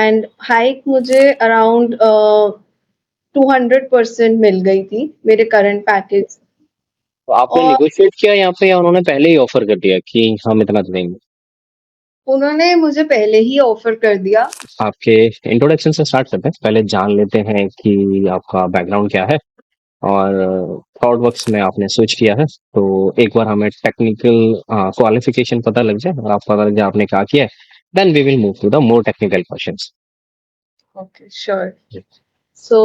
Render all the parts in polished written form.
And hike मुझे around 200% मिल गई थी मेरे करंट पैकेज। तो आपने और निगोशिएट किया यहाँ पे या उन्होंने पहले ही ऑफर कर दिया कि हम इतना देंगे? उन्होंने मुझे पहले ही ऑफर कर दिया। आपके इंट्रोडक्शन से स्टार्ट करते हैं, पहले जान लेते हैं कि आपका बैकग्राउंड क्या है और थॉटवर्क्स में आपने स्विच किया है। तो एक बार हमें टेक्निकल क्वालिफिकेशन पता लग जाए और आप पता लग जाए आपने क्या किया है, then we will move to the more technical questions. Okay, sure. So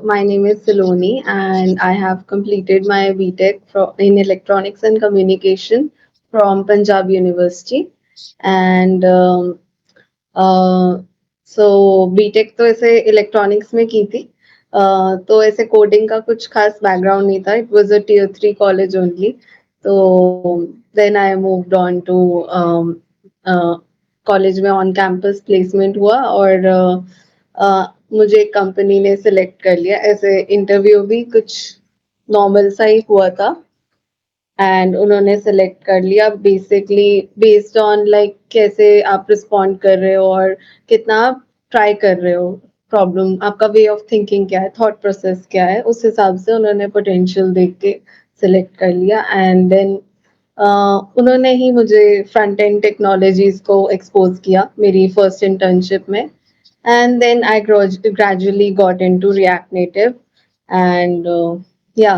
my name is Saloni, and I have completed my BTech in Electronics and Communication from Punjab University. And so BTech तो ऐसे electronics में की थी। तो ऐसे coding का कुछ खास बैकग्राउंड नहीं था। It was a tier 3 college only. तो then I moved on to college में ऑन कैंपस प्लेसमेंट हुआ, और मुझे एक कंपनी ने सिलेक्ट कर लिया। ऐसे इंटरव्यू भी कुछ नॉर्मल सा ही हुआ था, एंड उन्होंने सेलेक्ट कर लिया बेसिकली बेस्ड ऑन लाइक कैसे आप रिस्पॉन्ड कर रहे हो और कितना आप ट्राई कर रहे हो। प्रॉब्लम आपका वे ऑफ थिंकिंग क्या है, थॉट प्रोसेस क्या है, उस हिसाब से उन्होंने पोटेंशियल देख के सिलेक्ट कर लिया। एंड देन उन्होंने ही मुझे फ्रंट एंड टेक्नोलॉजीज को एक्सपोज किया मेरी फर्स्ट इंटर्नशिप में। And then I gradually got into React Native, and yeah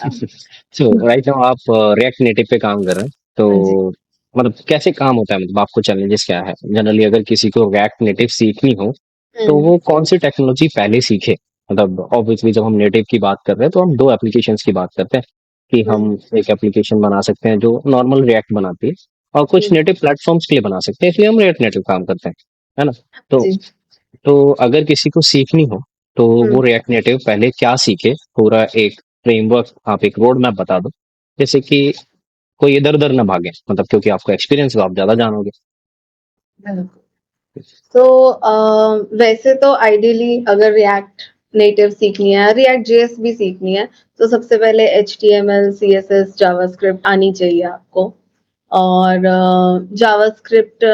so right now आप रिएक्ट नेटिव पे काम कर रहे हैं। तो हाँ जी। मतलब कैसे काम होता है, मतलब आपको चैलेंजेस क्या है जनरली अगर किसी को रिएक्ट नेटिव सीखनी हो, तो हम्म। वो कौन सी टेक्नोलॉजी पहले सीखे? मतलब ऑब्वियसली जब हम नेटिव की बात कर रहे हैं तो हम दो एप्लीकेशंस की बात करते हैं कि हम हम्म। एक एप्लीकेशन बना सकते हैं जो नॉर्मल रिएक्ट बनाती है और कुछ हम्म। नेटिव प्लेटफॉर्म्स के लिए बना सकते हैं, इसलिए हम रिएक्ट नेटिव काम करते हैं, है ना? तो जी। तो अगर किसी को सीखनी हो तो वो हुँ। रिएक्ट नेटिव पहले क्या सीखे, पूरा एक फ्रेमवर्क, आप एक रोड मैप बता दो, जैसे कि कोई इधर उधर ना भागे, मतलब क्योंकि आपको एक्सपीरियंस हो, आप ज्यादा जानोगे। बिल्कुल। तो वैसे तो आइडियली अगर रिएक्ट नेटिव सीखनी है, रिएक्ट जेएस भी सीखनी है, तो सबसे पहले एचटीएमएल, सीएसएस, जावास्क्रिप्ट आनी चाहिए आपको। और जावास्क्रिप्ट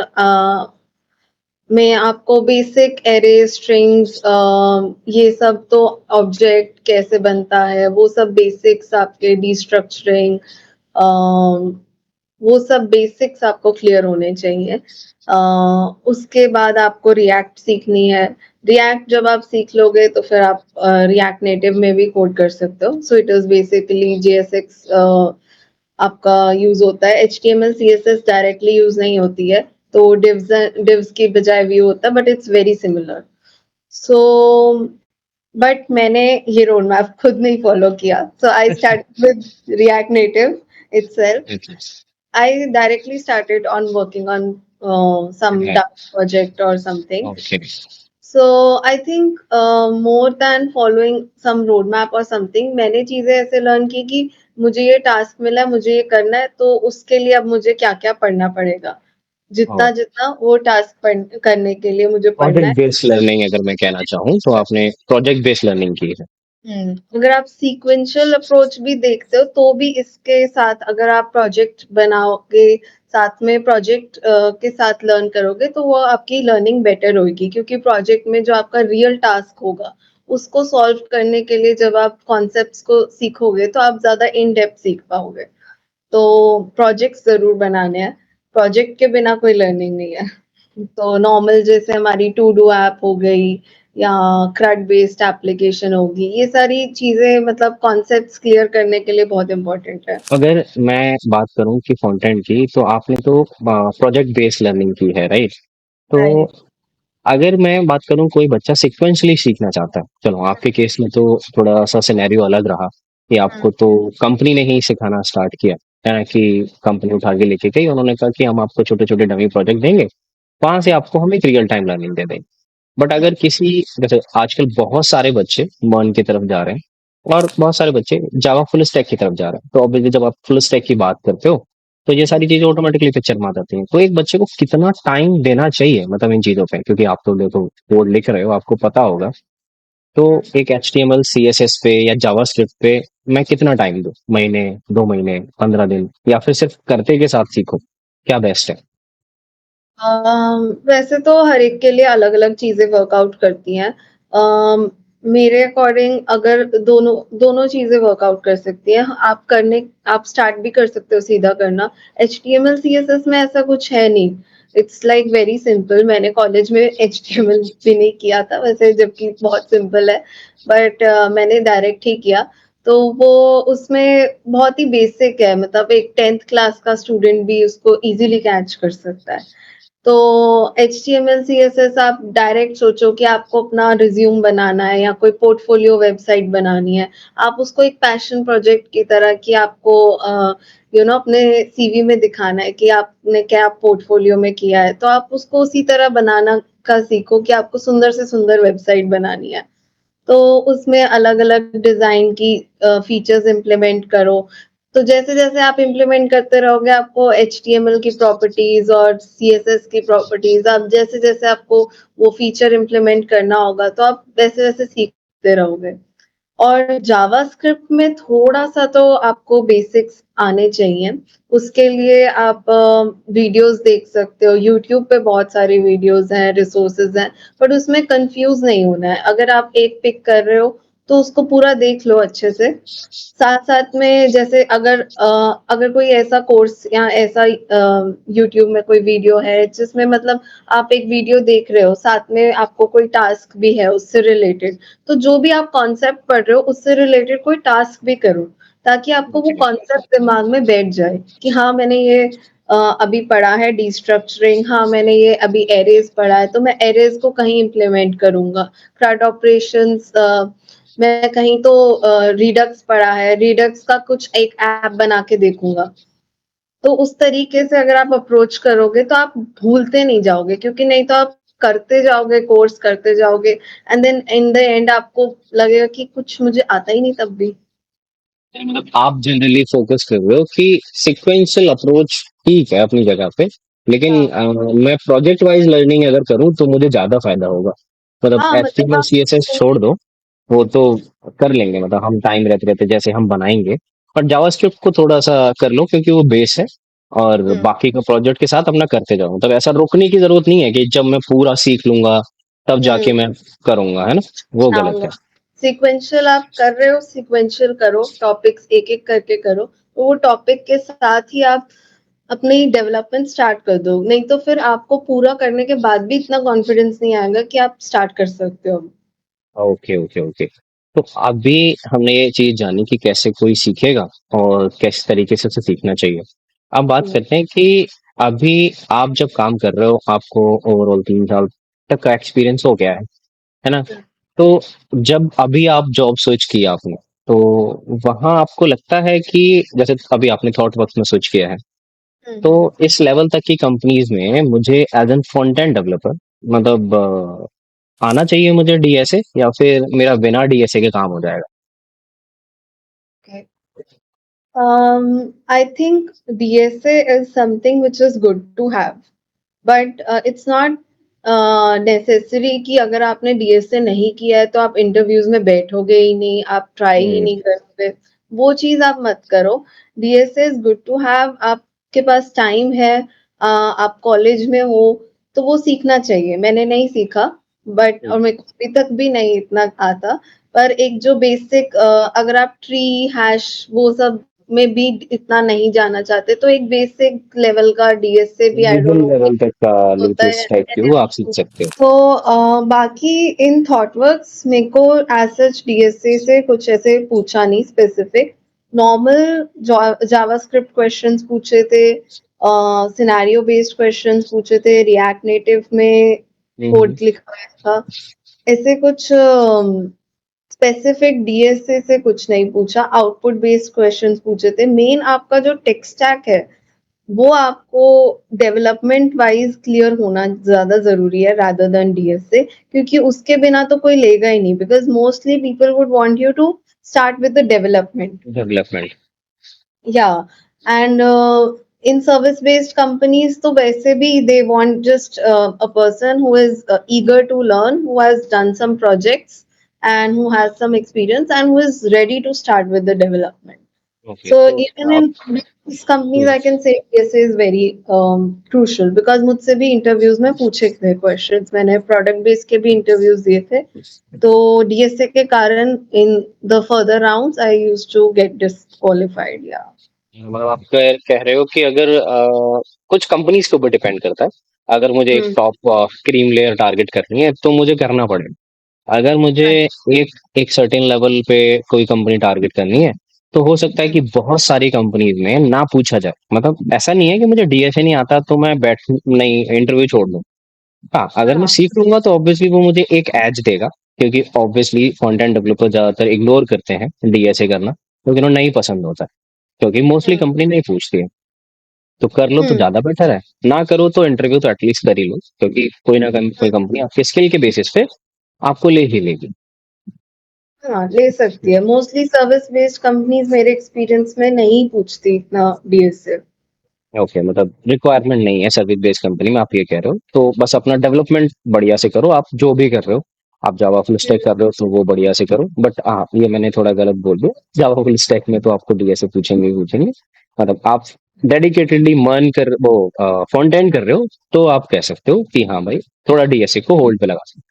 में आपको बेसिक एरे स्ट्रिंग्स, ये सब तो ऑब्जेक्ट कैसे बनता है वो सब बेसिक्स, आपके डिस्ट्रक्चरिंग, वो सब बेसिक्स आपको क्लियर होने चाहिए। उसके बाद आपको रिएक्ट सीखनी है। रिएक्ट जब आप सीख लोगे तो फिर आप रिएक्ट नेटिव में भी कोड कर सकते हो। So it is basically JSX आपका यूज होता है। एचटीएमएल सीएसएस डायरेक्टली यूज नहीं होती है, तो डिव्स की बजाय व्यू होता है, but it's very similar. So but मैंने ये रोड मैप खुद नहीं फॉलो किया, so I start with React Native itself. I directly started on working on some dark project or something. Okay. So I think more than following some roadmap or something, मैंने चीजें ऐसे learn की कि मुझे ये task मिला है, मुझे ये करना है, तो उसके लिए अब मुझे क्या क्या पढ़ना पड़ेगा। जितना जितना वो टास्क करने के लिए मुझे पढ़ना प्रोजेक्ट है। बेस्ड लर्निंग अगर मैं कहना चाहूँ तो आपने प्रोजेक्ट बेस्ड लर्निंग की है। अगर आप सीक्वेंशियल अप्रोच भी देखते हो तो भी इसके साथ अगर आप प्रोजेक्ट बनाओगे, साथ में प्रोजेक्ट के साथ लर्न करोगे, तो वो आपकी लर्निंग बेटर होगी, क्योंकि प्रोजेक्ट में जो आपका रियल टास्क होगा उसको सॉल्व करने के लिए जब आप कॉन्सेप्ट्स को सीखोगे तो आप ज्यादा इन डेप्थ सीख पाओगे। तो प्रोजेक्ट्स जरूर बनाने हैं। प्रोजेक्ट के बिना कोई लर्निंग नहीं है। तो नॉर्मल जैसे हमारी टू डू ऐप हो गई या CRUD बेस्ड एप्लीकेशन होगी, ये सारी चीजें मतलब कॉन्सेप्ट्स क्लियर करने के लिए बहुत इंपॉर्टेंट है। अगर मैं बात करूँ कि कंटेंट की, तो आपने तो प्रोजेक्ट बेस्ड लर्निंग की है, राइट? तो राइट। अगर मैं बात करूँ कोई बच्चा सिक्वेंशली सीखना चाहता है, चलो आपके केस में तो थोड़ा सा सिनेरियो अलग रहा कि आपको तो कंपनी ने ही सिखाना स्टार्ट किया, है ना? कि कंपनी उठा के लेके गई, उन्होंने कहा कि हम आपको छोटे छोटे डमी प्रोजेक्ट देंगे, वहां से आपको हम एक रियल टाइम लर्निंग दे देंगे। बट अगर किसी, जैसे आजकल बहुत सारे बच्चे मर्न की तरफ जा रहे हैं और बहुत सारे बच्चे जावा फुल स्टैक की तरफ जा रहे हैं, तो ऑब्वियसली जब आप फुल स्टैक की बात करते हो तो ये सारी चीजें ऑटोमेटिकली पिक्चर में आ जाती हैं। तो एक बच्चे को कितना टाइम देना चाहिए, मतलब इन चीजों पे, क्योंकि आप तो देखो कोड लिख रहे हो, आपको पता होगा। तो एक H T M L C S S पे या जावा स्क्रिप्ट पे मैं कितना टाइम दूं? महीने, 2 महीने, 15 दिन, या फिर सिर्फ करते के साथ सीखो? क्या बेस्ट है? वैसे तो हर एक के लिए अलग-अलग चीज़ें वर्कआउट करती हैं। अम, मेरे अकॉर्डिंग अगर दोनों दोनों चीज़ें वर्कआउट कर सकती हैं। आप स्टार्ट भी कर सकते हो सीधा करना। एचटीएमएल, सीएसएस में ऐसा कुछ है नहीं। It's like very simple. मैंने कॉलेज में एचटीएमएल भी नहीं किया था वैसे, जबकि बहुत सिंपल है, बट मैंने डायरेक्ट ही किया। तो वो उसमें बहुत ही बेसिक है, मतलब एक 10th क्लास का स्टूडेंट भी उसको ईज़िली कैच कर सकता है। तो एचटीएमएल, सीएसएस आप डायरेक्ट सोचो कि आपको अपना रिज्यूम बनाना है या कोई पोर्टफोलियो वेबसाइट बनानी है। आप उसको एक पैशन प्रोजेक्ट की तरह कि आपको अपने सीवी में दिखाना है कि आपने क्या पोर्टफोलियो में किया है। तो आप उसको उसी तरह बनाना का सीखो कि आपको सुंदर से सुंदर वेबसाइट बनानी है। तो उसमें अलग-अलग डिज़ाइन की फीचर्स इम्प्लीमेंट करो। तो जैसे-जैसे आप इम्प्लीमेंट करते रहोगे, आपको एचटीएमएल की प्रॉपर्टीज़ और सीएसएस की प्रॉपर्टीज़, आप जैसे-जैसे आपको वो फीचर इम्प्लीमेंट करना होगा, तो आप वैसे-वैसे सीखते रहोगे। और जावास्क्रिप्ट में थोड़ा-सा तो आपको बेसिक्स आने चाहिए। उसके लिए आप वीडियोज़ देख सकते हो, यूट्यूब पे बहुत सारी वीडियोज़ हैं, रिसोर्सेज़ हैं, बट उसमें कन्फ्यूज़ नहीं होना है। अगर आप एक पिक कर रहे हो, तो उसको पूरा देख लो अच्छे से। साथ-साथ में जैसे अगर कोई ऐसा कोर्स या ऐसा यूट्यूब में कोई वीडियो है जिसमें मतलब आप एक वीडियो देख रहे हो, साथ में आपको कोई टास्क भी है उससे रिलेटेड, तो जो भी आप कॉन्सेप्ट पढ़ रहे हो उससे रिलेटेड कोई टास्क भी करो, ताकि आपको वो कॉन्सेप्ट दिमाग में बैठ जाए कि हाँ, मैंने ये अभी पढ़ा है डिस्ट्रक्चरिंग, हाँ, मैंने ये अभी एरेज़ पढ़ा है, तो मैं एरेज़ को कहीं इम्प्लीमेंट करूँगा। CRUD ऑपरेशंस मैं कहीं तो रिडक्स पढ़ा है, रिडक्स का कुछ एक ऐप बना के देखूँगा। तो उस तरीके से अगर आप अप्रोच करोगे तो आप भूलते नहीं जाओगे, क्योंकि नहीं तो आप करते जाओगे, कोर्स करते जाओगे and then in the end आपको लगेगा कि कुछ मुझे आता ही नहीं तब भी। मतलब आप जनरली फोकस कर रहे हो कि सिक्वेंशियल अप्रोच ठीक है अपनी जगह पे, लेकिन हाँ। मैं प्रोजेक्ट वाइज लर्निंग अगर करूँ तो मुझे ज्यादा फायदा होगा। मतलब हाँ, मतलब एचटीएमएल सीएसएस छोड़ दो, वो तो कर लेंगे, मतलब हम टाइम रहते रहते जैसे हम बनाएंगे। पर जावास्क्रिप्ट को थोड़ा सा कर लो क्योंकि वो बेस है, और हुँ, बाकी का प्रोजेक्ट के साथ अपना करते जाओ। मतलब ऐसा रुकने की जरूरत नहीं है कि जब मैं पूरा सीख लूंगा तब हुँ। जाके मैं करूंगा, है ना? वो गलत आऊँगा। है। सीक्वेंशियल आप कर रहे हो, सीक्वेंशियल करो, टॉपिक्स एक-एक करके करो। तो वो टॉपिक के साथ ही आप अपनी डेवलपमेंट स्टार्ट कर दो। नहीं तो फिर आपको पूरा करने के बाद भी इतना कॉन्फिडेंस नहीं आएगा कि आप स्टार्ट कर सकते हो। Okay, okay, okay. तो अभी हमने ये चीज़ जानी कि कैसे कोई सीखेगा और किस तरीके से उसे सीखना चाहिए। अब बात हुँ, करते हैं कि अभी आप जब काम कर रहे हो, आपको ओवरऑल 3 साल तक का एक्सपीरियंस हो गया है ना? हुँ, तो जब अभी आप जॉब स्विच किया आपने, तो वहाँ आपको लगता है कि जैसे अभी आपने थॉटवर्क्स में स्विच किया है, हुँ, तो हुँ। इस लेवल तक की कंपनीज़ में मुझे as an front end developer मतलब आना चाहिए मुझे डीएसए, या फिर मेरा बिना डीएसए के काम हो जाएगा? Okay. I think DSA is something which is good to have. But it's not necessary कि अगर आपने डीएसए नहीं किया है तो आप इंटरव्यूज में बैठोगे ही नहीं, आप ट्राई ही हुँ, नहीं करोगे। वो चीज़ आप मत करो। DSA is good to have. आपके पास टाइम है, आप कॉलेज में हो, तो वो सीखना चाहिए। मैंने नहीं सीखा, बट हुँ। और मेरे को अभी तक भी नहीं इतना आता। पर एक जो बेसिक अगर आप ट्री, हैश वो सब में भी इतना नहीं जाना चाहते, तो एक बेसिक लेवल का डीएसए भी I don't middle know level तक का होता लिंक्स है। टाइप के वो आप सीख सकते हो। तो बाकी इन थॉटवर्क्स मेरे को एज सच डीएसए से कुछ ऐसे पूछा नहीं स्पेसिफिक। नॉर्मल जावास्क्रिप्ट क्वेश्चंस पूछे थे, सिनेरियो बेस्ड क्वेश्चंस पूछे थे, रिएक्ट नेटिव में हुँ, हुँ। कोड लिखवाया था। ऐसे कुछ स्पेसिफिक डीएसए से कुछ नहीं पूछा, आउटपुट बेस्ड क्वेश्चंस पूछे थे। मेन आपका जो टेक स्टैक है, वो आपको डेवलपमेंट वाइज क्लियर होना ज़्यादा ज़रूरी है रादर देन डीएसए, क्योंकि उसके बिना तो कोई लेगा ही नहीं, because mostly people would want you to start with the development. Development. या and in service based companies तो वैसे भी they want just a person who is eager to learn, who has done some projects and who has some experience and who is ready to start with the development. Okay, So तो even आप in these companies, hmm, I can say DSA is very crucial because मुझसे भी interviews में पूछे थे questions, मैंने product based के भी इंटरव्यूज दिए थे, तो डीएसए के कारण in the further rounds I used to get disqualified या मतलब आप कह रहे हो कि अगर कुछ कंपनीज़ के ऊपर डिपेंड करता है। अगर मुझे एक हम्म टॉप क्रीम लेयर टारगेट करनी है, तो मुझे करना पड़ेगा। अगर मुझे right, एक एक सर्टेन लेवल पे कोई कंपनी टारगेट करनी है, तो हो सकता है हम्म कि बहुत सारी कंपनीज़ में ना पूछा जाए। मतलब ऐसा नहीं है कि मुझे डीएसए नहीं आता तो मैं बैठ नहीं इंटरव्यू छोड़ दूँ। हाँ, अगर मैं हाँ सीख लूँगा तो ऑब्वियसली वो मुझे एक एज देगा, क्योंकि ऑब्वियसली फ्रंट-एंड डेवलपर ज़्यादातर इग्नोर करते हैं डीएसए करना, क्योंकि उन्हें नहीं पसंद होता है, क्योंकि मोस्टली हम्म कंपनी नहीं पूछती है। तो कर लो तो हम्म ज़्यादा बेटर है, ना करो तो इंटरव्यू तो एटलीस्ट कर ही लो, क्योंकि कोई ना कोई कंपनी आपके स्किल के बेसिस पे आपको ले ही लेगी। हाँ ले सकती है, मोस्टली सर्विस बेस्ड कंपनीज मेरे एक्सपीरियंस में नहीं पूछती इतना डीएसए। ओके, मतलब रिक्वायरमेंट नहीं है सर्विस बेस्ड कंपनी में, आप ये कह रहे हो। तो बस अपना डेवलपमेंट बढ़िया से करो, आप जो भी कर रहे हो। आप जावा फुल स्टैक कर रहे हो तो वो बढ़िया से करो, बट हाँ, ये मैंने थोड़ा गलत बोल दिया। जावा फुल स्टैक में तो आपको डीएसए पूछेंगे ही पूछेंगे। मतलब आप डेडिकेटेडली मन कर वो फ्रंट एंड कर रहे हो, तो आप कह सकते हो कि हाँ भाई, थोड़ा डीएसए को होल्ड पे लगा सकते हो।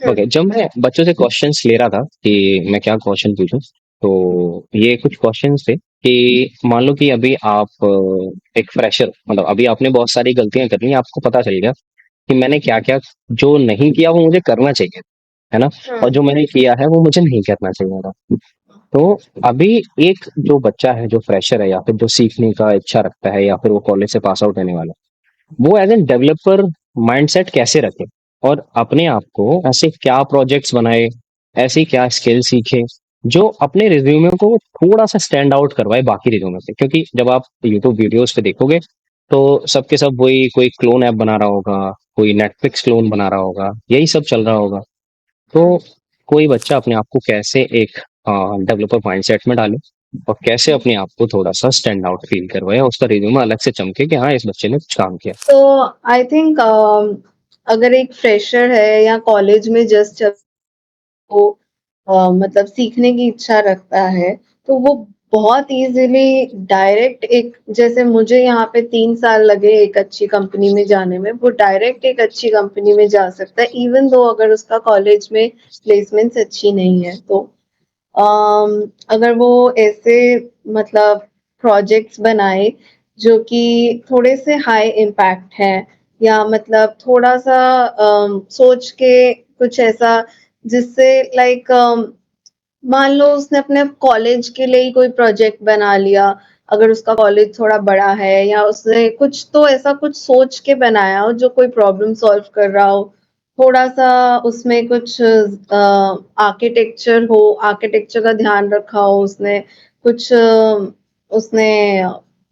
हम्म ओके, जब मैं बच्चों से क्वेश्चंस ले रहा था कि मैं क्या क्वेश्चन पूछूं, तो ये कुछ क्वेश्चंस थे कि मान लो कि अभी आप एक फ्रेशर, मतलब अभी आपने बहुत सारी गलतियां कर ली, आपको पता चल गया कि मैंने क्या क्या जो नहीं किया वो मुझे करना चाहिए, है ना? और हम्म जो मैंने किया है वो मुझे नहीं करना चाहिए था। तो अभी एक जो बच्चा है जो फ्रेशर है, या फिर जो सीखने का इच्छा रखता है, या फिर वो कॉलेज से पास आउट होने वाला है, वो एज एन डेवलपर माइंडसेट कैसे रखे, और अपने आप को ऐसे क्या प्रोजेक्ट्स बनाए, ऐसी क्या स्किल सीखे जो अपने रिज्यूमे को थोड़ा सा स्टैंड आउट करवाए बाकी रिज्यूमे से। क्योंकि जब आप यूट्यूब वीडियोस पे देखोगे तो सबके सब वही कोई क्लोन ऐप बना रहा होगा, कोई नेटफ्लिक्स क्लोन बना रहा होगा, यही सब चल रहा होगा। तो हम्म कोई बच्चा अपने आप को कैसे एक डेवलपर माइंडसेट में डाले, और कैसे हम्म। अपने आप को थोड़ा सा स्टैंड आउट फील करवाए, और उसका रिज्यूमे अलग से चमके कि हाँ, इस बच्चे ने कुछ काम किया। तो आई थिंक अगर एक फ्रेशर है या कॉलेज में जस्ट वो मतलब सीखने की इच्छा रखता है, तो वो बहुत इजीली डायरेक्ट एक, जैसे मुझे यहाँ पे 3 साल लगे एक अच्छी कंपनी में जाने में, वो डायरेक्ट एक अच्छी कंपनी में जा सकता है इवन दो अगर उसका कॉलेज में प्लेसमेंट्स अच्छी नहीं है तो। अगर वो ऐसे मतलब प्रोजेक्ट्स बनाए जो कि थोड़े से हाई इम्पैक्ट है, या मतलब थोड़ा सा सोच के कुछ ऐसा जिससे लाइक मान लो उसने अपने कॉलेज के लिए ही कोई प्रोजेक्ट बना लिया, अगर उसका कॉलेज थोड़ा बड़ा है, या उसने कुछ तो ऐसा कुछ सोच के बनाया हो जो कोई प्रॉब्लम सॉल्व कर रहा हो, थोड़ा सा उसमें कुछ आर्किटेक्चर हो, आर्किटेक्चर का ध्यान रखा हो उसने, कुछ उसने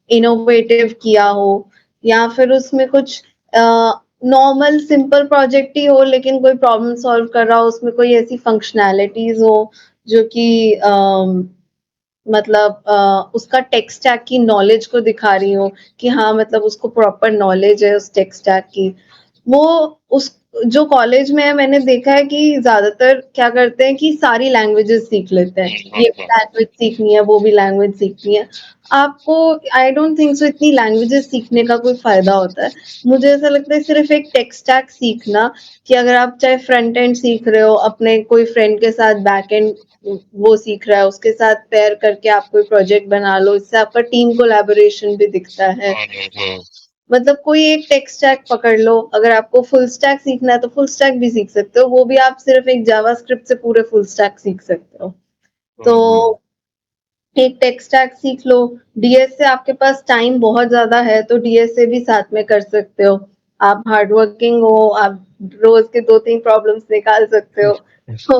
इनोवेटिव किया हो, या फिर उसमें कुछ नॉर्मल सिंपल प्रोजेक्ट ही हो लेकिन कोई प्रॉब्लम सॉल्व कर रहा हो, उसमें कोई ऐसी फंक्शनैलिटीज हो जो कि मतलब उसका टेक स्टैक की नॉलेज को दिखा रही हो कि हाँ मतलब उसको प्रॉपर नॉलेज है उस टेक स्टैक की। वो उस जो कॉलेज में है मैंने देखा है कि ज्यादातर क्या करते हैं कि सारी लैंग्वेजेस सीख लेते हैं, ये भी लैंग्वेज सीखनी है वो भी लैंग्वेज सीखनी है। आपको आई डोंट थिंक सो इतनी लैंग्वेजेस सीखने का कोई फायदा होता है। मुझे ऐसा लगता है सिर्फ एक टेक स्टैक सीखना, कि अगर आप चाहे फ्रंट एंड सीख रहे हो अपने कोई फ्रेंड के साथ, बैक एंड वो सीख रहा है उसके साथ पेयर करके आप कोई प्रोजेक्ट बना लो, इससे आपका टीम कोलैबोरेशन भी दिखता है। मतलब कोई एक टेक स्टैक पकड़ लो, अगर आपको फुल स्टैक सीखना है तो फुल स्टैक भी सीख सकते हो, वो भी आप सिर्फ एक जावास्क्रिप्ट से पूरे फुल स्टैक सीख सकते हो। तो एक टेक स्टैक सीख लो। डीएस से आपके पास टाइम बहुत ज्यादा है तो डीएस से भी साथ में कर सकते हो। आप हार्ड वर्किंग हो, आप रोज के 2-3 प्रॉब्लम्स निकाल सकते हो। तो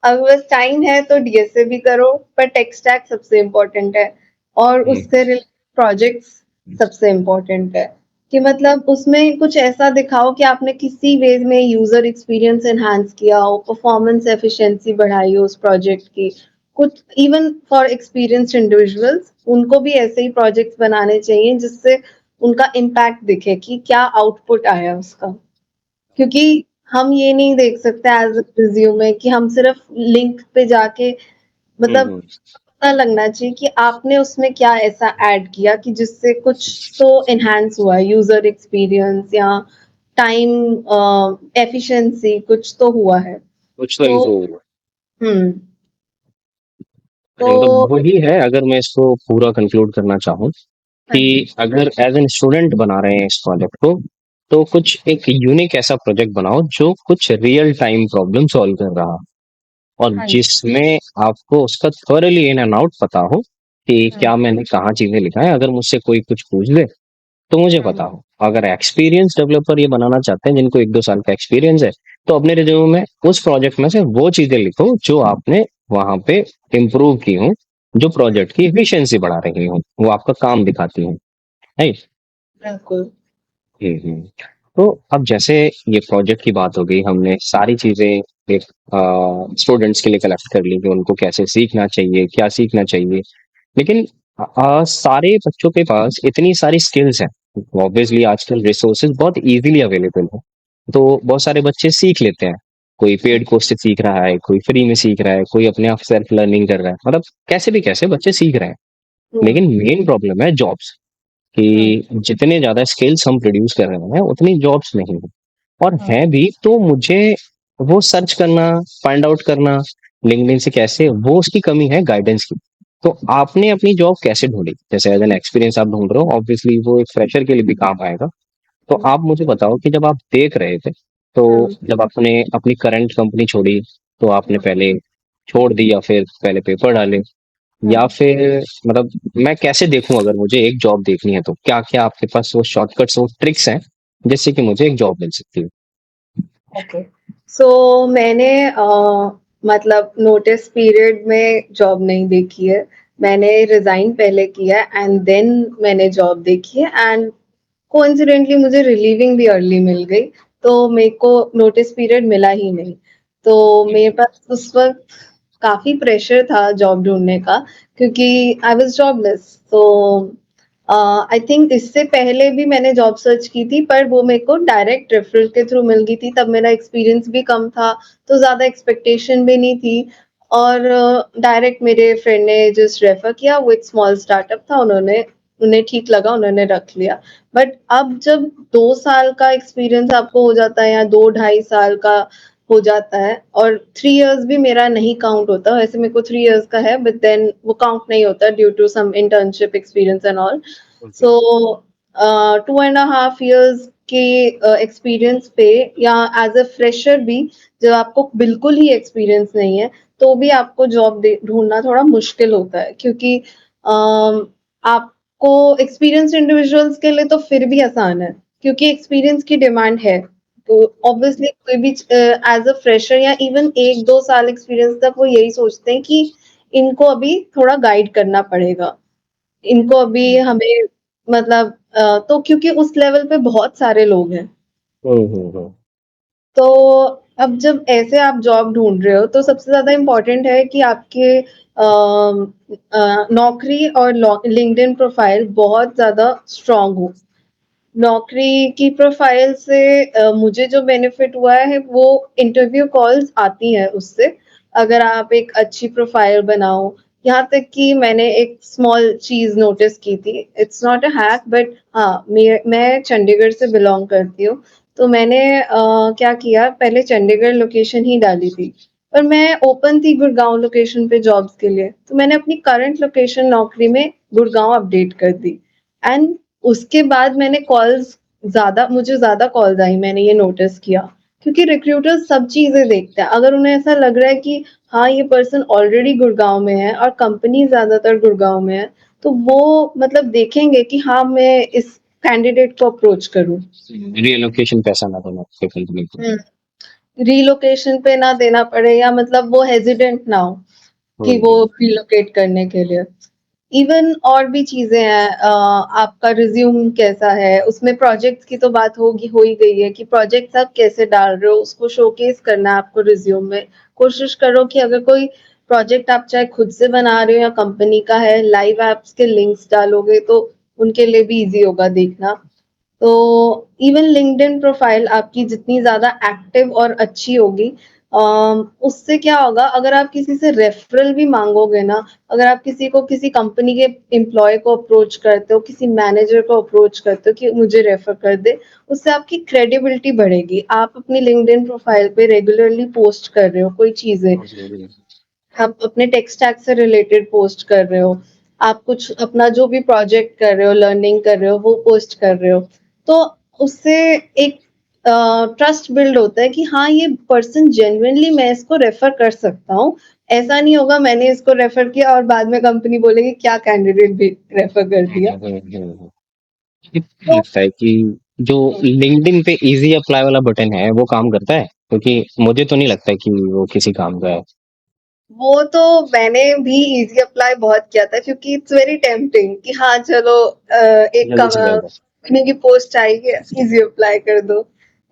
अगर बस टाइम है तो डीएस से भी करो, पर टेक स्टैक सबसे इम्पोर्टेंट है, और उससे रिलेटेड प्रोजेक्ट्स सबसे इम्पोर्टेंट है, कि मतलब उसमें कुछ ऐसा दिखाओ कि आपने किसी वे में यूजर एक्सपीरियंस एनहांस किया हो, परफॉर्मेंस एफिशिएंसी बढ़ाई हो उस प्रोजेक्ट की। कुछ इवन फॉर एक्सपीरियंस्ड इंडिविजुअल्स उनको भी ऐसे ही प्रोजेक्ट्स बनाने चाहिए जिससे उनका इम्पैक्ट दिखे कि क्या आउटपुट आया उसका। क्योंकि हम ये नहीं देख सकते एज रिज्यूमे कि हम सिर्फ लिंक पे जाके मतलब हम्म पता लगना चाहिए कि आपने उसमें क्या ऐसा ऐड किया कि जिससे कुछ तो एनहांस हुआ है, यूज़र एक्सपीरियंस या टाइम एफिशिएंसी कुछ तो हुआ है। कुछ तो तो इम्प्रूव हुआ। हुँ, अच्छा, तो मतलब वही है, अगर मैं इसको पूरा कंक्लूड करना चाहूँ हाँ कि जी। अगर एज एन स्टूडेंट बना रहे हैं इस प्रोजेक्ट को, तो कुछ एक यूनिक ऐसा प्रोजेक्ट बनाओ जो कुछ रियल टाइम प्रॉब्लम सॉल्व कर रहा, और हाँ जी। जिसमें आपको उसका थॉरली इन एंड आउट पता हो कि हुँ, क्या मैंने कहाँ चीजें लिखा है। अगर मुझसे कोई कुछ पूछ ले तो मुझे हुँ, पता हो। अगर एक्सपीरियंस डेवलपर ये बनाना चाहते हैं जिनको 1-2 साल का एक्सपीरियंस है, तो अपने रिज्यूमे में उस प्रोजेक्ट में से वो चीजें लिखो जो आपने वहां पे इम्प्रूव की हो, जो हुँ, प्रोजेक्ट की एफिशिएंसी बढ़ा रही हो, वो आपका काम दिखाती हो, राइट। बिल्कुल। हम्म। तो अब जैसे ये प्रोजेक्ट की बात हो गई, हमने सारी चीजें एक स्टूडेंट्स के लिए कलेक्ट कर ली कि उनको कैसे सीखना चाहिए, क्या सीखना चाहिए। लेकिन सारे बच्चों के पास इतनी सारी स्किल्स हैं। हुँ, ऑब्वियसली आजकल रिसोर्सेज बहुत इजीली अवेलेबल है, तो बहुत सारे बच्चे सीख लेते हैं। कोई हुँ, पेड कोर्स से सीख रहा है, कोई फ्री में सीख रहा है, कोई अपने आप सेल्फ लर्निंग कर रहा है, मतलब कैसे भी कैसे बच्चे सीख रहे हैं। हुँ, लेकिन मेन प्रॉब्लम है जॉब्स, हुँ, कि जितने ज्यादा स्किल्स हम प्रोड्यूस कर रहे हैं उतनी जॉब्स नहीं है, और हुँ, है भी तो मुझे वो सर्च करना, फाइंड आउट करना लिंक्डइन से कैसे, वो उसकी कमी है गाइडेंस की। तो आपने अपनी जॉब कैसे ढूंढी? जैसे एज एन एक्सपीरियंस आप ढूंढ रहे हो, ऑब्वियसली वो एक फ्रेशर के लिए भी काम आएगा। तो हुँ, आप मुझे बताओ कि जब आप देख रहे थे, तो हुँ, जब आपने अपनी करंट कंपनी छोड़ी, तो आपने हुँ, पहले छोड़ दी या फिर पहले पेपर डाले, या हुँ। फिर मतलब मैं कैसे देखूं अगर मुझे एक जॉब देखनी है, तो क्या क्या आपके पास वो शॉर्टकट्स, वो ट्रिक्स हैं जिससे कि मुझे एक जॉब मिल सकती है? ओके। सो मैंने मतलब नोटिस पीरियड में जॉब नहीं देखी है। मैंने रिज़ाइन पहले किया एंड देन मैंने जॉब देखी है एंड कोइंसिडेंटली मुझे रिलीविंग भी अर्ली मिल गई, तो मेरे को नोटिस पीरियड मिला ही नहीं। तो मेरे पास उस वक़्त काफ़ी प्रेशर था जॉब ढूँढने का क्योंकि आई वाज़ जॉबलेस। तो आई थिंक इससे पहले भी मैंने जॉब सर्च की थी पर वो मेरे को डायरेक्ट रेफरल के थ्रू मिल गई थी, तब मेरा एक्सपीरियंस भी कम था, तो ज़्यादा एक्सपेक्टेशन भी नहीं थी और डायरेक्ट मेरे फ्रेंड ने जस्ट रेफर किया, वो एक स्मॉल स्टार्टअप था, उन्हें ठीक लगा, उन्होंने रख लिया। बट अब जब 2 साल का एक्सपीरियंस आपको हो जाता है या 2 ढाई साल का हो जाता है और 3 इयर्स भी मेरा नहीं काउंट होता, वैसे मेरे को 3 इयर्स का है बट देन वो काउंट नहीं होता due to some internship experience and all. Okay. So 2.5 years के एक्सपीरियंस पे या एज़ अ फ्रेशर भी जब आपको बिल्कुल ही एक्सपीरियंस नहीं है, तो भी आपको जॉब ढूँढना थोड़ा मुश्किल होता है क्योंकि आपको एक्सपीरियंस्ड इंडिविजुअल्स के लिए तो फिर भी आसान है, क्योंकि एक्सपीरियंस की डिमांड है। तो ऑब्वियसली कोई भी एज़ अ फ्रेशर या इवन 1-2 साल एक्सपीरियंस तक वो यही सोचते हैं कि इनको अभी थोड़ा गाइड करना पड़ेगा। इनको अभी हमें मतलब तो क्योंकि उस लेवल पे बहुत सारे लोग हैं। हम्म। तो अब जब ऐसे आप जॉब ढूँढ रहे हो, तो सबसे ज़्यादा इम्पोर्टेंट है कि आपके नौकरी और लॉ लिंक्डइन प्रोफ़ाइल बहुत ज़्यादा स्ट्रॉन्ग हो। नौकरी की प्रोफ़ाइल से मुझे जो बेनिफिट हुआ है वो इंटरव्यू कॉल्स आती हैं उससे, अगर आप एक अच्छी प्रोफ़ाइल बनाओ। यहाँ तक कि मैंने एक स्मॉल चीज़ नोटिस की थी, it's not a hack but हाँ, मैं चंडीगढ़ से बिलॉन्ग करती हूँ, तो मैंने क्या किया पहले चंडीगढ़ लोकेशन ही डाली थी, पर मैं ओपन थी गुड़गाँव लोकेशन पे जॉब्स के लिए, तो मैंने अपनी करंट लोकेशन नौकरी में गुड़गाँव अपडेट कर दी एंड उसके बाद मैंने कॉल्स मुझे ज़्यादा कॉल्स आई, मैंने ये नोटिस किया। क्योंकि रिक्रूटर्स सब चीज़ें देखते हैं। अगर उन्हें ऐसा लग रहा है कि हाँ, ये पर्सन ऑलरेडी गुड़गाँव में है और कंपनी ज़्यादातर गुड़गाँव में है, तो वो मतलब देखेंगे कि हाँ, मैं इस कैंडिडेट को अप्रोच करूँ। रिलोकेशन पैसा ना देना कंपनी को। हुँ। रिलोकेशन पे ना देना पड़े या मतलब वो हेज़िडेंट ना हो कि वो हम्म। रिलोकेट करने के लिए। इवन और भी चीज़ें हैं आपका रिज़्यूम कैसा है, उसमें प्रोजेक्ट्स की तो बात हो ही गई है कि प्रोजेक्ट्स आप कैसे डाल रहे हो, उसको शोकेस करना है आपको रिज़्यूम में। कोशिश करो कि अगर कोई प्रोजेक्ट आप चाहे खुद से बना रहे हो या कंपनी का है, लाइव ऐप्स के लिंक्स डालोगे तो उनके लिए भी ईज़ी होगा देखना। तो इवन लिंक्डइन प्रोफाइल आपकी जितनी ज़्यादा एक्टिव और अच्छी होगी, उससे क्या होगा, अगर आप किसी से रेफरल भी माँगोगे ना, अगर आप किसी को किसी कंपनी के एम्प्लॉयी को अप्रोच करते हो, किसी मैनेजर को अप्रोच करते हो कि मुझे रेफर कर दे, उससे आपकी क्रेडिबिलिटी बढ़ेगी। आप अपनी लिंक्डइन प्रोफाइल पे रेगुलरली पोस्ट कर रहे हो कोई चीज़ें, आप अपने टेक स्टैक से रिलेटेड पोस्ट कर रहे हो, आप कुछ अपना जो भी प्रोजेक्ट कर रहे हो, लर्निंग कर रहे हो, वो पोस्ट कर रहे हो, तो उससे एक ट्रस्ट बिल्ड होता है कि हाँ, ये पर्सन जेन्युइनली मैं इसको रेफर कर सकता हूँ। ऐसा नहीं होगा मैंने इसको रेफर किया और बाद में कंपनी बोलेगी क्या कैंडिडेट भी रेफर कर दिया। मुझे तो लगता है कि जो लिंक्डइन पे इजी अप्लाई वाला बटन है वो काम करता है, क्योंकि मुझे तो नहीं लगता कि वो किसी काम का है। वो तो मैंने भी इजी अप्लाई बहुत किया था क्योंकि इट्स वेरी टेम्पटिंग कि हाँ चलो, एक जल्दी से कर दो। कंपनी की पोस्ट आई है, इजी अप्लाई कर दो।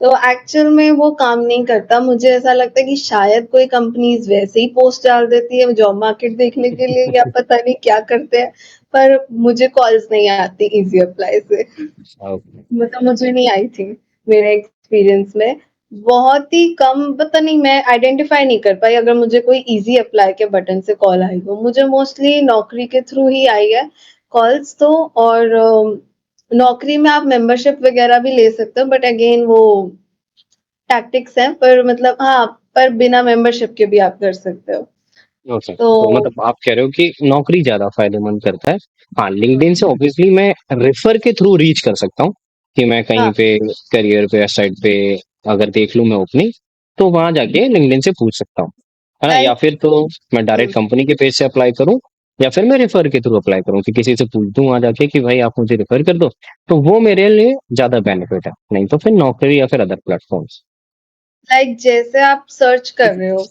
तो एक्चुअल में वो काम नहीं करता। मुझे ऐसा लगता है कि शायद कोई कंपनीज वैसे ही पोस्ट डाल देती है जॉब मार्केट देखने के लिए, या पता नहीं क्या करते हैं, पर मुझे कॉल्स नहीं आती इजी अप्लाई से। ओके। मतलब मुझे नहीं आई थी मेरे एक्सपीरियंस में। बहुत ही कम, पता नहीं, मैं आइडेंटिफाई नहीं कर पाई अगर मुझे कोई इजी अप्लाई के बटन से कॉल आई हो। मुझे मोस्टली नौकरी के थ्रू ही आई है कॉल्स तो। और नौकरी में आप मेंबरशिप वगैरह भी ले सकते हो, बट अगेन वो टैक्टिक्स हैं, पर मतलब हाँ, पर बिना मेंबरशिप के भी आप कर सकते हो। ओके, तो तो मतलब आप कह रहे हो कि नौकरी ज्यादा फायदेमंद करता है। हाँ, लिंक्डइन से ऑब्वियसली मैं रेफर के थ्रू रीच कर सकता हूँ कि मैं कहीं हाँ, पे करियर पे या साइट पे अगर देख लूँ मैं ओपनिंग, तो वहां जाके लिंक्डइन से पूछ सकता हूँ, है ना? या लाइक फिर तो मैं डायरेक्ट कंपनी के पेज से अप्लाई करूँ, या फिर मैं रेफर के थ्रू अप्लाई करूँ कि किसी से पूछ दूं वहां जाके कि भाई आप मुझे रेफर कर दो, तो वो मेरे लिए ज्यादा बेनिफिट है। नहीं तो फिर नौकरी या फिर अदर प्लेटफॉर्म्स। जैसे आप सर्च कर रहे हो,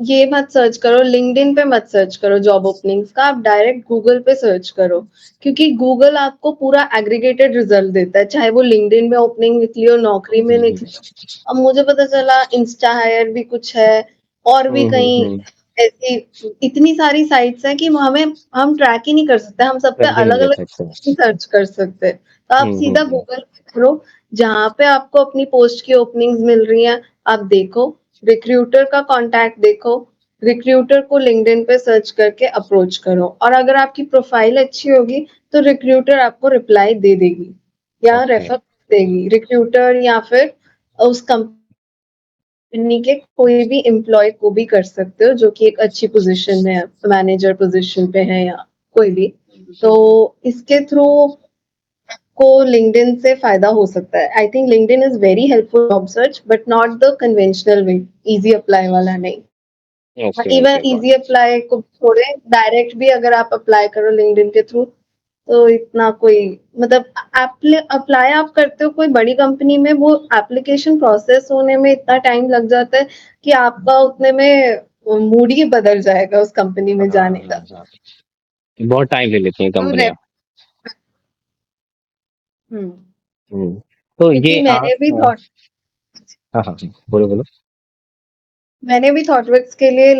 ये मत सर्च करो, लिंक्डइन पे मत सर्च करो जॉब ओपनिंग्स का, आप डायरेक्ट गूगल पे सर्च करो। क्योंकि गूगल आपको पूरा एग्रीगेटेड रिजल्ट देता है, चाहे वो लिंक्डइन में ओपनिंग निकली हो, नौकरी में निकली हो। अब मुझे पता चला इंस्टा हायर भी कुछ है, और भी कहीं हम्म। ऐसी इतनी सारी साइट्स हैं कि हम ट्रैक ही नहीं कर सकते, हम सब पे कर भी नहीं अलग कर अलग सकते। सर्च कर सकते हैं। तो आप सीधा हम्म। गूगल पे करो, जहाँ पे आपको अपनी पोस्ट की ओपनिंग्स मिल रही हैं, आप देखो, रिक्रूटर का कांटेक्ट देखो, रिक्रूटर को लिंक्डइन पे सर्च करके अप्रोच करो, और अगर आपकी प्रोफाइल अच्छी होगी तो रिक्रूटर आपको रिप्लाई दे देगी या ओके। रेफर देगी, रिक्रूटर या फिर उस कंपनी के कोई भी एम्प्लॉय को भी कर सकते हो जो कि एक अच्छी पोजीशन में है, मैनेजर पोजीशन पे है या कोई भी। तो इसके थ्रू को लिंक्डइन से फायदा हो सकता है। I think LinkedIn is very helpful job search, but not the conventional way, easy apply वाला नहीं। Okay. Even okay. Easy apply को छोड़े, डायरेक्ट भी अगर आप अप्लाई करो लिंक्डइन के थ्रू, तो इतना कोई, मतलब अप्लाई आप करते हो कोई बड़ी कंपनी में, वो एप्लीकेशन प्रोसेस होने में इतना टाइम लग जाता है कि आपका उतने में मूड ही बदल जाएगा उस कंपनी में हाँ, जाने हाँ, का। हाँ। बहुत टाइम ले लेती हैं तो कंपनियां। हम्म, हम्म। तो क्योंकि ये आप मैंने भी थॉट हाँ, हाँ, बोलो बोलो। मैंने भी थॉटवर्क्स के लिए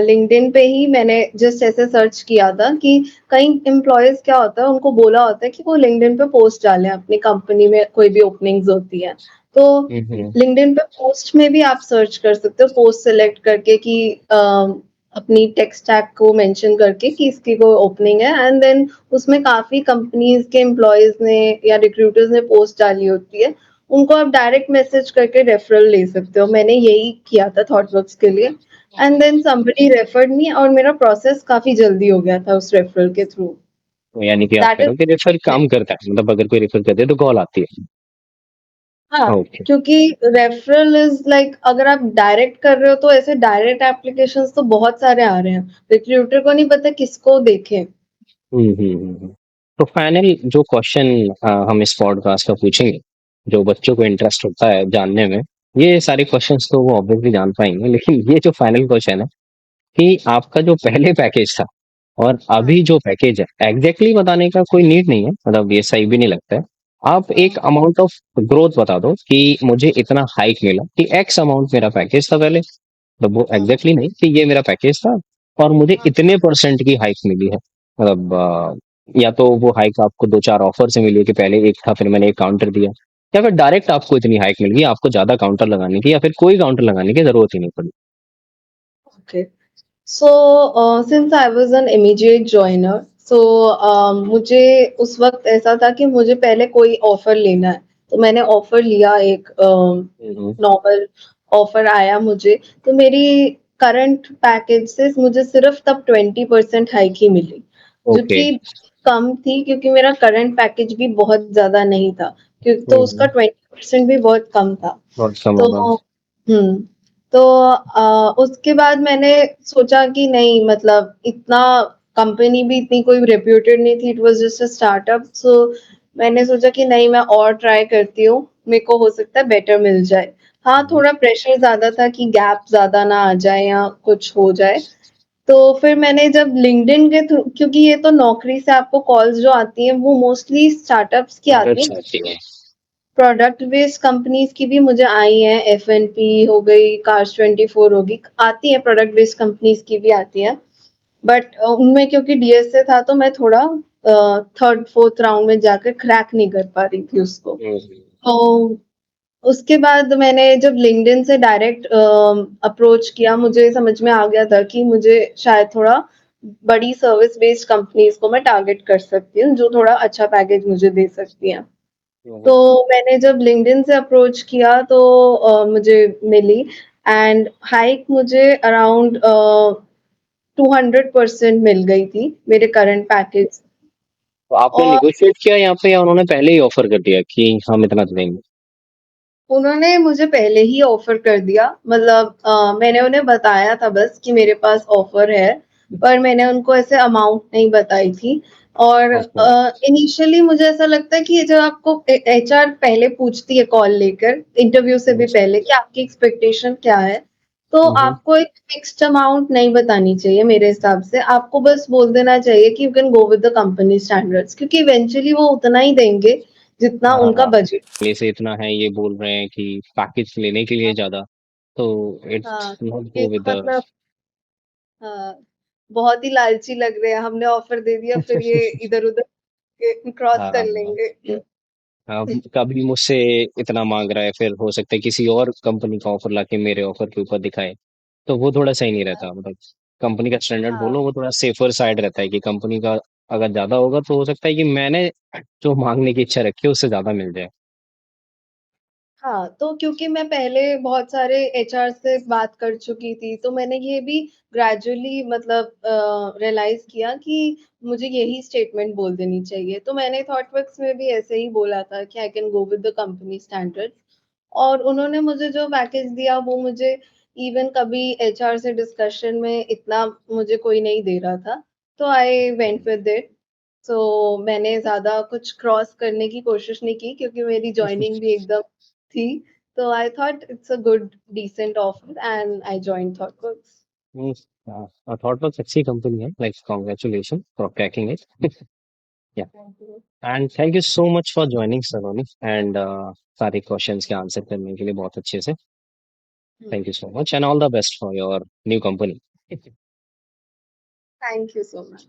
लिंक्डइन पे ही मैंने जस्ट ऐसे सर्च किया था कि कई एम्प्लॉयज क्या होता है, उनको बोला होता है कि वो लिंक्डइन पे पोस्ट डालें अपनी कंपनी में कोई भी ओपनिंग्स होती है। तो हम्म। लिंक्डइन पे पोस्ट में भी आप सर्च कर सकते हो, पोस्ट सेलेक्ट करके कि अपनी टेक स्टैक को मेंशन करके कि इसकी कोई ओपनिंग है, एंड देन उसमें काफी कंपनीज के एम्प्लॉयज ने या रिक्रूटर्स ने पोस्ट डाली होती है, उनको आप डायरेक्ट मैसेज करके रेफरल ले सकते हो। मैंने यही किया था थॉटवर्क्स के लिए, एंड देन समबडी रेफर्ड मी और मेरा प्रोसेस काफी जल्दी हो गया था उस रेफरल के थ्रू। तो यानी कि आप दैट कह रहे हो कि रेफर इज काम करता है, मतलब अगर कोई रेफर कर दे तो कॉल आती है। हाँ, ओके। क्योंकि रेफरल इज अगर आप डायरेक्ट कर रहे हो तो ऐसे डायरेक्ट एप्लीकेशंस तो बहुत सारे आ रहे हैं, रिक्रूटर को नहीं पता किसको देखे। तो फाइनल जो क्वेश्चन हम इस पॉडकास्ट का पूछेंगे, जो बच्चों को इंटरेस्ट होता है जानने में, ये सारे क्वेश्चंस तो वो ऑब्वियसली जान पाएंगे, लेकिन ये जो फाइनल क्वेश्चन है कि आपका जो पहले पैकेज था और हाँ, अभी जो पैकेज है, एग्जैक्टली बताने का कोई नीड नहीं है, मतलब ये सही भी नहीं लगता है। आप एक हाँ, अमाउंट ऑफ ग्रोथ बता दो कि मुझे इतना हाइक मिला, कि एक्स अमाउंट मेरा पैकेज था पहले, मतलब वो हाँ, एग्जैक्टली नहीं कि ये मेरा पैकेज था और मुझे हाँ, इतने परसेंट की हाइक मिली है, मतलब या तो वो हाइक आपको 2-4 ऑफर से मिली कि पहले एक था फिर मैंने एक काउंटर दिया, या फिर डायरेक्ट आपको इतनी हाइक मिल गई आपको ज़्यादा काउंटर लगाने की या फिर कोई काउंटर लगाने की ज़रूरत ही नहीं पड़ी? Okay. So since I was an immediate joiner, so मुझे उस वक्त ऐसा था कि मुझे पहले कोई ऑफर लेना है, तो मैंने ऑफर लिया एक हुँ, हुँ। नॉर्मल ऑफर आया मुझे, तो मेरी करंट पैकेज से मुझे सिर्फ तब 20% हाइक ही मिली, जो ओके। कि कम थी क्योंकि मेरा करंट पैकेज भी बहुत ज्यादा नहीं था, क्योंकि तो हुँ, उसका हुँ। 20% भी बहुत कम था। बहुत कम तो होगा। हुँ, तो उसके बाद मैंने सोचा कि नहीं, मतलब इतना कंपनी भी इतनी कोई रेप्यूटेड नहीं थी, it was just a startup, so मैंने सोचा कि नहीं, मैं और ट्राई करती हूँ, मेरे को हो सकता है बेटर मिल जाए। हाँ, हुँ, थोड़ा प्रेशर ज़्यादा था कि गैप ज़्यादा ना आ जाए या कुछ हो जाए। तो फिर मैंने जब लिंक्डइन के थ्रू, क्योंकि ये तो नौकरी से आपको कॉल्स जो आती हैं वो मोस्टली स्टार्टअप्स की आती स्टार्टर्स हैं। आती हैं। प्रोडक्ट बेस्ड कंपनीज की भी मुझे आई हैं, एफएनपी हो गई, कार्स 24 होगी, आती है, प्रोडक्ट बेस्ड कंपनीज की भी आती है। बट उनमें क्योंकि डीएस से था तो मैं थोड़ा थर्ड फोर्थ राउंड में जाकर क्रैक नहीं कर पा रही थी उसको। हुँ, हुँ। तो उसके बाद मैंने जब लिंक्डइन से डायरेक्ट अप्रोच किया, मुझे समझ में आ गया था कि मुझे शायद थोड़ा बड़ी सर्विस बेस्ड कंपनीज को मैं टारगेट कर सकती हूँ, जो थोड़ा अच्छा पैकेज मुझे दे सकती हैं। हुँ, तो हुँ। मैंने जब लिंक्डइन से अप्रोच किया तो मुझे मिली, एंड हाइक मुझे अराउंड 200% मिल गई थी मेरे करंट पैकेज। तो आपने और नेगोशिएट किया यहाँ पे या उन्होंने पहले ही ऑफर कर दिया कि हम इतना देंगे? उन्होंने मुझे पहले ही ऑफर कर दिया, मतलब मैंने उन्हें बताया था बस कि मेरे पास ऑफर है, पर मैंने उनको ऐसे अमाउंट नहीं बताई थी। और ओके। इनिशियली मुझे ऐसा लगता है कि जब आपको एचआर पहले पूछती है कॉल लेकर, इंटरव्यू से हुँ, भी पहले, कि आपकी एक्सपेक्टेशन क्या है, तो हुँ, हुँ। आपको एक फिक्स्ड अमाउंट नहीं बतानी चाहिए मेरे हिसाब से। आपको बस बोल देना चाहिए कि you can go with the company standards, क्योंकि इवेंचुअली वो उतना ही देंगे जितना उनका हाँ, बजट। पहले से इतना है ये बोल रहे हैं कि पैकेज लेने के लिए ज़्यादा, तो हाँ, इट्स नॉट ये गो विद तो द मतलब हाँ, बहुत ही लालची लग रहे हैं, हमने ऑफर दे दिया फिर ये इधर-उधर के क्रॉस कर हाँ, लेंगे। अब कभी मुझसे इतना माँग रहा है, फिर हो सकता है किसी और कंपनी का ऑफर लाके मेरे ऑफर के ऊपर दिखाए, तो वो थोड़ा सही नहीं रहता। मतलब कंपनी का स्टैंडर्ड हाँ, बोलो वो थोड़ा सेफर साइड रहता है कि कंपनी का अगर ज़्यादा होगा तो हो सकता है कि मैंने जो माँगने की इच्छा रखी है उससे ज़्यादा मिल जाए। हाँ, तो क्योंकि मैं पहले बहुत सारे एचआर से बात कर चुकी थी, तो मैंने ये भी ग्रेजुअली मतलब रियलाइज़ किया कि मुझे यही स्टेटमेंट बोल देनी चाहिए। तो मैंने थॉटवर्क्स में भी ऐसे ही बोला था कि I can go with the company standards, और उन्होंने मुझे जो पैकेज दिया वो मुझे इवन कभी एचआर से डिस्कशन में इतना मुझे कोई नहीं दे रहा था। तो आई वेंट विद इट। सो मैंने ज़्यादा कुछ क्रॉस करने की कोशिश नहीं की क्योंकि मेरी जॉइनिंग भी एकदम थी। तो I thought it's a good decent offer and I joined ThoughtWorks. Hmm, ThoughtWorks अच्छी कंपनी है, like congratulation for cracking it. Yeah thank you. And thank you so much for joining Saloni and सारे questions के answer करने के लिए बहुत अच्छे से। Hmm, thank you so much and all the best for your new company. Thank you so much.